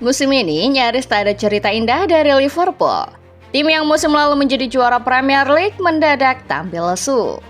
Musim ini nyaris tak ada cerita indah dari Liverpool. Tim yang musim lalu menjadi juara Premier League mendadak tampil lesu.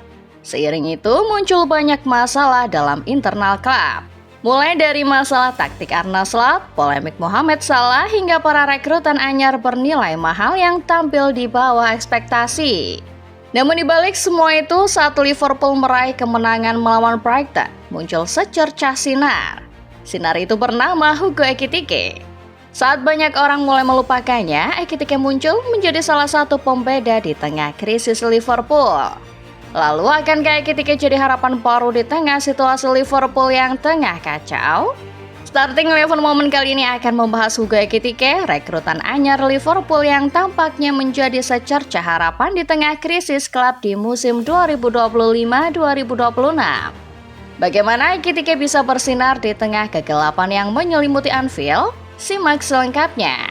Seiring itu muncul banyak masalah dalam internal klub. Mulai dari masalah taktik Arne Slot, polemik Mohamed Salah hingga para rekrutan anyar bernilai mahal yang tampil di bawah ekspektasi. Namun dibalik semua itu, saat Liverpool meraih kemenangan melawan Brighton, muncul secercah sinar. Sinar itu bernama Hugo Ekitike. Saat banyak orang mulai melupakannya, Ekitike muncul menjadi salah satu pembeda di tengah krisis Liverpool. Lalu akankah Ekitike jadi harapan baru di tengah situasi Liverpool yang tengah kacau? Starting 11 Moment kali ini akan membahas Hugo Ekitike, rekrutan anyar Liverpool yang tampaknya menjadi secercah harapan di tengah krisis klub di musim 2025-2026. Bagaimana Ekitike bisa bersinar di tengah kegelapan yang menyelimuti Anfield? Simak selengkapnya.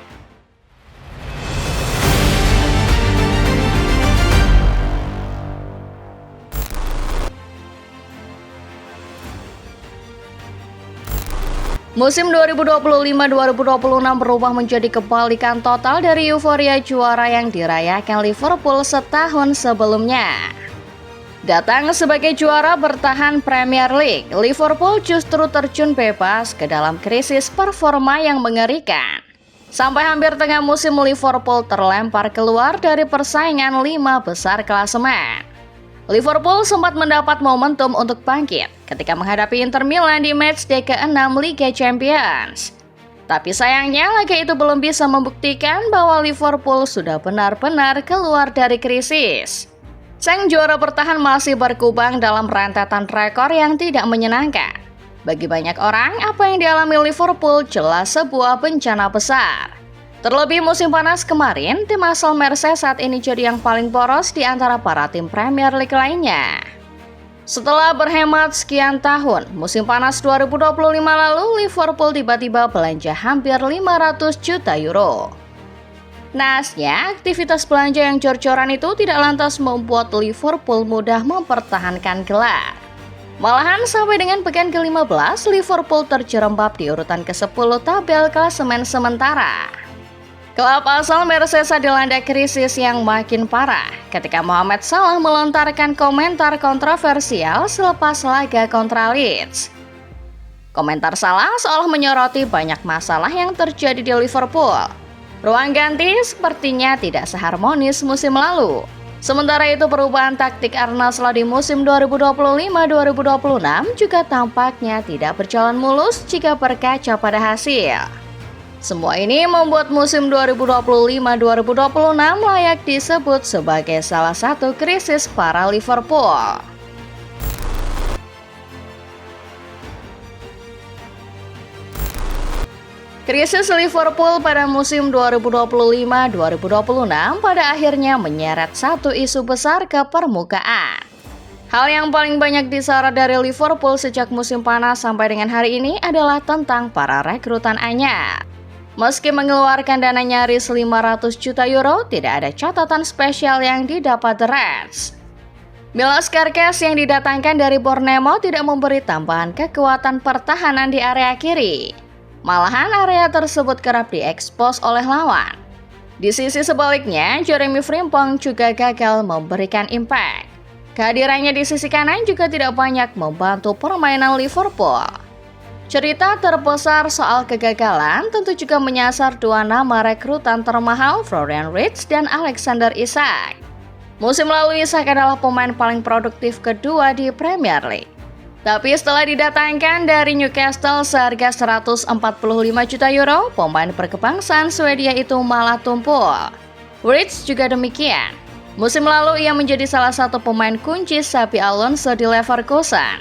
Musim 2025-2026 berubah menjadi kebalikan total dari euforia juara yang dirayakan Liverpool setahun sebelumnya. Datang sebagai juara bertahan Premier League, Liverpool justru terjun bebas ke dalam krisis performa yang mengerikan. Sampai hampir tengah musim Liverpool terlempar keluar dari persaingan 5 besar klasemen. Liverpool sempat mendapat momentum untuk bangkit ketika menghadapi Inter Milan di matchday ke-6 Liga Champions. Tapi sayangnya laga itu belum bisa membuktikan bahwa Liverpool sudah benar-benar keluar dari krisis. Sang juara bertahan masih berkubang dalam rentetan rekor yang tidak menyenangkan. Bagi banyak orang, apa yang dialami Liverpool jelas sebuah bencana besar. Terlebih musim panas kemarin, tim asal Merseyside saat ini jadi yang paling boros di antara para tim Premier League lainnya. Setelah berhemat sekian tahun, musim panas 2025 lalu Liverpool tiba-tiba belanja hampir 500 juta euro. Naasnya, aktivitas belanja yang jor-joran itu tidak lantas membuat Liverpool mudah mempertahankan gelar. Malahan sampai dengan pekan ke-15, Liverpool terjerembab di urutan ke-10 tabel klasemen sementara. Klub asal Merseyside dilanda krisis yang makin parah ketika Mohamed Salah melontarkan komentar kontroversial selepas laga kontra Leeds. Komentar Salah seolah menyoroti banyak masalah yang terjadi di Liverpool. Ruang ganti sepertinya tidak seharmonis musim lalu. Sementara itu perubahan taktik Arne Slot di musim 2025-2026 juga tampaknya tidak berjalan mulus jika berkaca pada hasil. Semua ini membuat musim 2025-2026 layak disebut sebagai salah satu krisis para Liverpool. Krisis Liverpool pada musim 2025-2026 pada akhirnya menyeret satu isu besar ke permukaan. Hal yang paling banyak disorot dari Liverpool sejak musim panas sampai dengan hari ini adalah tentang para rekrutan anyar. Meski mengeluarkan dana nyaris 500 juta euro, tidak ada catatan spesial yang didapat The Reds. Milos Kerkez yang didatangkan dari Bournemouth tidak memberi tambahan kekuatan pertahanan di area kiri. Malahan area tersebut kerap diekspos oleh lawan. Di sisi sebaliknya, Jeremy Frimpong juga gagal memberikan impact. Kehadirannya di sisi kanan juga tidak banyak membantu permainan Liverpool. Cerita terbesar soal kegagalan tentu juga menyasar dua nama rekrutan termahal, Florian Wirtz dan Alexander Isak. Musim lalu Isak adalah pemain paling produktif kedua di Premier League. Tapi setelah didatangkan dari Newcastle seharga 145 juta euro, pemain berkebangsaan Swedia itu malah tumpul. Wirtz juga demikian. Musim lalu ia menjadi salah satu pemain kunci Xabi Alonso di Leverkusen.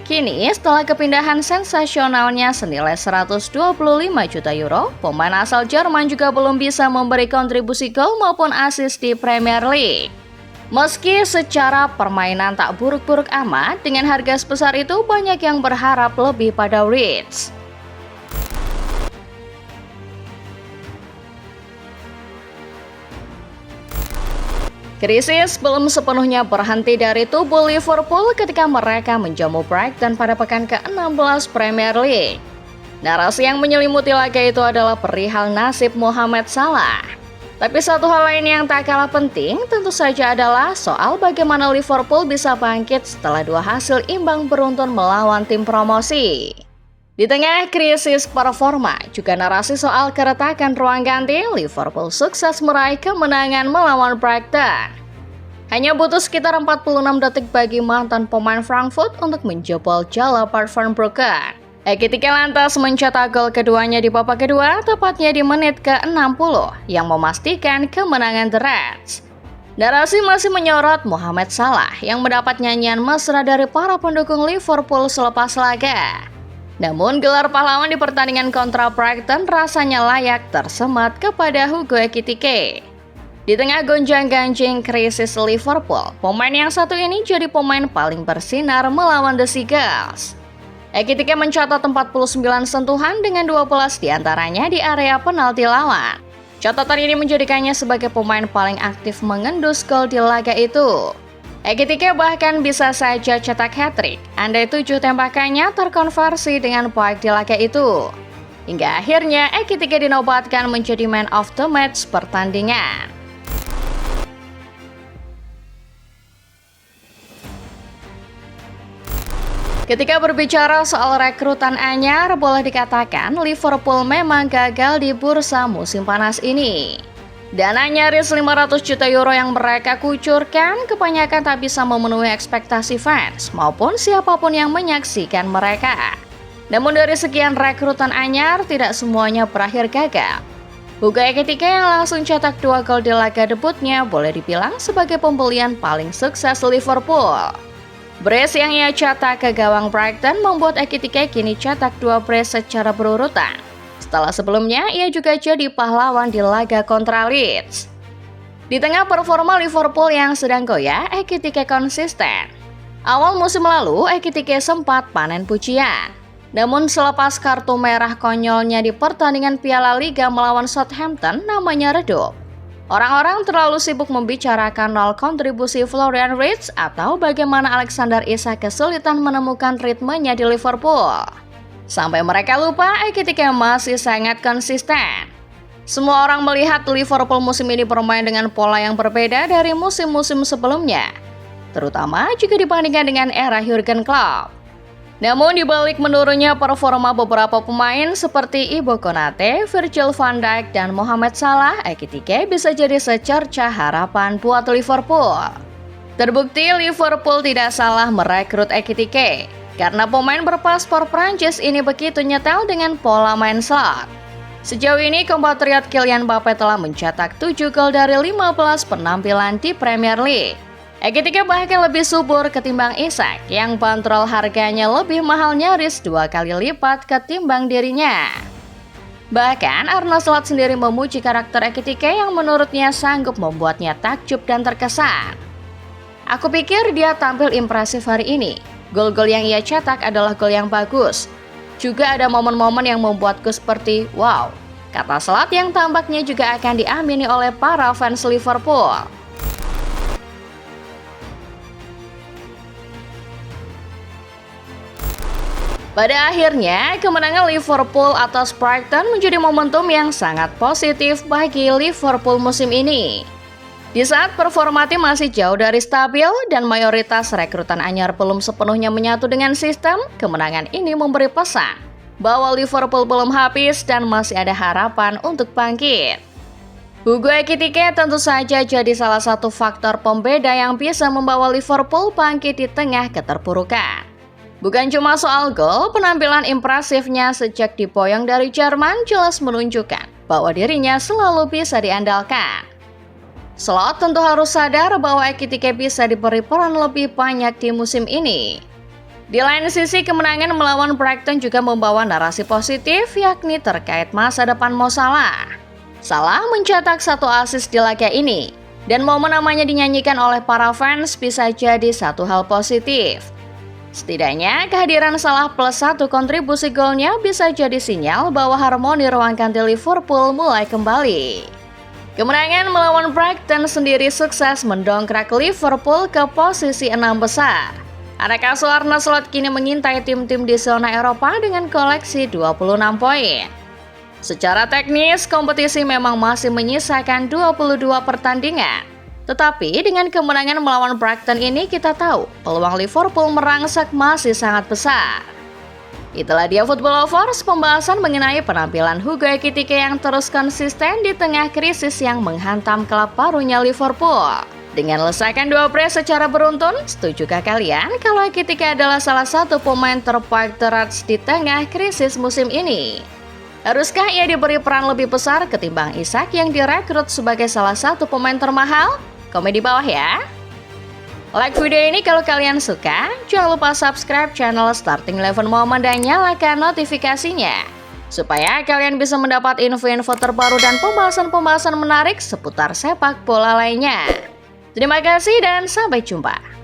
Kini setelah kepindahan sensasionalnya senilai 125 juta euro, pemain asal Jerman juga belum bisa memberi kontribusi gol maupun assist di Premier League. Meski secara permainan tak buruk-buruk amat, dengan harga sebesar itu banyak yang berharap lebih pada Wirtz. Krisis belum sepenuhnya berhenti dari tubuh Liverpool ketika mereka menjamu Brighton pada pekan ke-16 Premier League. Narasi yang menyelimuti laga itu adalah perihal nasib Mohamed Salah. Tapi satu hal lain yang tak kalah penting tentu saja adalah soal bagaimana Liverpool bisa bangkit setelah 2 hasil imbang beruntun melawan tim promosi. Di tengah krisis performa, juga narasi soal keretakan ruang ganti, Liverpool sukses meraih kemenangan melawan Brighton. Hanya butuh sekitar 46 detik bagi mantan pemain Frankfurt untuk menjebol jala Bart van Bruggen. Ekitike lantas mencetak gol keduanya di babak kedua, tepatnya di menit ke-60, yang memastikan kemenangan The Reds. Narasi masih menyorot Mohamed Salah yang mendapat nyanyian mesra dari para pendukung Liverpool selepas laga. Namun gelar pahlawan di pertandingan kontra Brighton rasanya layak tersemat kepada Hugo Ekitike. Di tengah gonjang-ganjing krisis Liverpool, pemain yang satu ini jadi pemain paling bersinar melawan The Seagulls. Ekitike mencatat 49 sentuhan dengan 12 diantaranya di area penalti lawan. Catatan ini menjadikannya sebagai pemain paling aktif mengendus gol di laga itu. Ekitike bahkan bisa saja cetak hat-trick, andai 7 tembakannya terkonversi dengan baik di laga itu. Hingga akhirnya Ekitike dinobatkan menjadi man of the match pertandingan. Ketika berbicara soal rekrutan anyar, boleh dikatakan Liverpool memang gagal di bursa musim panas ini. Dana nyaris 500 juta euro yang mereka kucurkan kebanyakan tak bisa memenuhi ekspektasi fans maupun siapapun yang menyaksikan mereka. Namun dari sekian rekrutan anyar, tidak semuanya berakhir gagal. Hugo Ekitike yang langsung cetak 2 gol di laga debutnya boleh dibilang sebagai pembelian paling sukses Liverpool. Brace yang ia cetak ke gawang Brighton membuat Ekitike kini cetak 2 brace secara berurutan. Setelah sebelumnya, ia juga jadi pahlawan di laga kontra Leeds. Di tengah performa Liverpool yang sedang goyah, Ekitike konsisten. Awal musim lalu, Ekitike sempat panen pujian. Namun selepas kartu merah konyolnya di pertandingan Piala Liga melawan Southampton, namanya redup. Orang-orang terlalu sibuk membicarakan nol kontribusi Florian Wirtz atau bagaimana Alexander Isak kesulitan menemukan ritmenya di Liverpool. Sampai mereka lupa Ekitike masih sangat konsisten. Semua orang melihat Liverpool musim ini bermain dengan pola yang berbeda dari musim-musim sebelumnya, terutama jika dibandingkan dengan era Jurgen Klopp. Namun di balik menurunnya performa beberapa pemain seperti Ibo Konate, Virgil van Dijk, dan Mohamed Salah, Ekitike bisa jadi secercah harapan buat Liverpool. Terbukti Liverpool tidak salah merekrut Ekitike, karena pemain berpaspor Prancis ini begitu nyetel dengan pola main slot. Sejauh ini kompatriot Kylian Mbappe telah mencetak 7 gol dari 15 penampilan di Premier League. Ekitike bahkan lebih subur ketimbang Isak yang bandrol harganya lebih mahal nyaris 2 kali lipat ketimbang dirinya. Bahkan Arne Slot sendiri memuji karakter Ekitike yang menurutnya sanggup membuatnya takjub dan terkesan. Aku pikir dia tampil impresif hari ini. Gol-gol yang ia cetak adalah gol yang bagus. Juga ada momen-momen yang membuatku seperti wow, kata Slot yang tampaknya juga akan diamini oleh para fans Liverpool. Pada akhirnya, kemenangan Liverpool atas Brighton menjadi momentum yang sangat positif bagi Liverpool musim ini. Di saat performa tim masih jauh dari stabil dan mayoritas rekrutan anyar belum sepenuhnya menyatu dengan sistem, kemenangan ini memberi pesan bahwa Liverpool belum habis dan masih ada harapan untuk bangkit. Hugo Ekitike tentu saja jadi salah satu faktor pembeda yang bisa membawa Liverpool bangkit di tengah keterpurukan. Bukan cuma soal gol, penampilan impresifnya sejak diboyong dari Jerman jelas menunjukkan bahwa dirinya selalu bisa diandalkan. Slot tentu harus sadar bahwa Ekitike bisa diberi peran lebih banyak di musim ini. Di lain sisi, kemenangan melawan Brighton juga membawa narasi positif, yakni terkait masa depan Mo Salah. Salah mencetak 1 assist di laga ini, dan momen namanya dinyanyikan oleh para fans bisa jadi satu hal positif. Setidaknya, kehadiran Salah plus 1 kontribusi golnya bisa jadi sinyal bahwa harmoni ruang ganti Liverpool mulai kembali. Kemenangan melawan Brighton sendiri sukses mendongkrak Liverpool ke posisi 6 besar. Anak asuh Arne Slot kini mengintai tim-tim di zona Eropa dengan koleksi 26 poin. Secara teknis, kompetisi memang masih menyisakan 22 pertandingan. Tetapi dengan kemenangan melawan Brighton ini kita tahu peluang Liverpool merangsek masih sangat besar. Itulah dia Football Lovers, pembahasan mengenai penampilan Hugo Ekitike yang terus konsisten di tengah krisis yang menghantam klub barunya Liverpool. Dengan lesakan 2 brace secara beruntun, setujukah kalian kalau Ekitike adalah salah satu pemain terbaik The Reds di tengah krisis musim ini? Haruskah ia diberi peran lebih besar ketimbang Isak yang direkrut sebagai salah satu pemain termahal? Komen di bawah ya! Like video ini kalau kalian suka, jangan lupa subscribe channel Starting 11 Moment dan nyalakan notifikasinya, supaya kalian bisa mendapat info-info terbaru dan pembahasan-pembahasan menarik seputar sepak bola lainnya. Terima kasih dan sampai jumpa.